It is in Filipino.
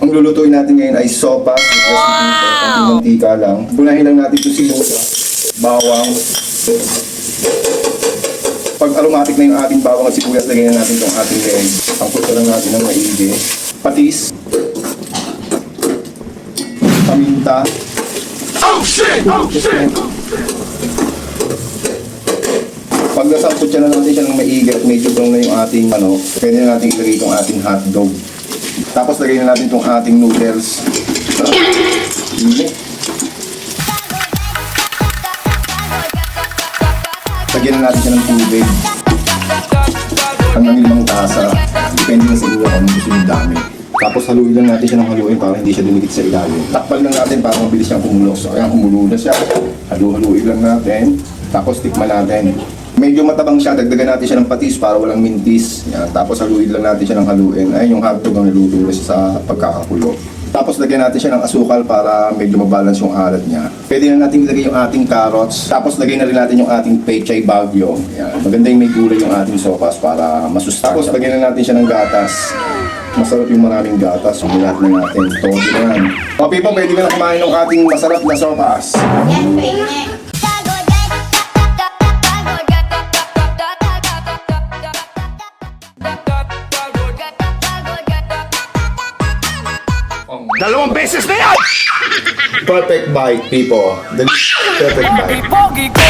Ang lulutuin natin ngayon ay sopas. Wow! Mantika lang. Punahin lang natin ito sibuyas, bawang. Pag aromatic na yung ating bawang at sibuyas, lagyan na natin itong ating egg. Pangkot lang natin ng maigi. Patis. Paminta. Oh shit! Oh shit! Pag nasampot siya na natin siya ng maigi at medyo brown na yung ating pwede na natin ilagay itong ating hotdog. Tapos lagay na natin itong ating noodles. Lagyan na natin siya ng tubig. Hanggang 5 tasa. Depende na sa inyo kung gusto yung dami. Tapos haluin lang natin siya ng haluin para hindi siya dumikit sa ilalim. Takpan lang natin para mabilis siyang kumulo. So ayan, kumulo na siya. Haluin lang natin. Tapos tikman natin. Medyo matabang siya, dagdagan natin siya ng patis para walang mintis. Yan. Tapos haluin lang natin siya ng haluin. Ay, yung hotdog ang niluto na siya sa pagkakakulo. Tapos lagyan natin siya ng asukal para medyo mabalance yung alat niya. Pwede na natin ilagay yung ating carrots. Tapos lagay na rin natin yung ating pechay bagyo. Yan. Maganda yung may gulay yung ating sopas para masustansya. Tapos lagyan na natin siya ng gatas. Masarap yung maraming gatas. Yung lahat na natin. Todo yan. O Pipo, pwede ka na kumain ng ating masarap na sopas. Yan, pwede. Dalawang beses na yan! Perfect bite, Pipo. The perfect bite. Pogi ko!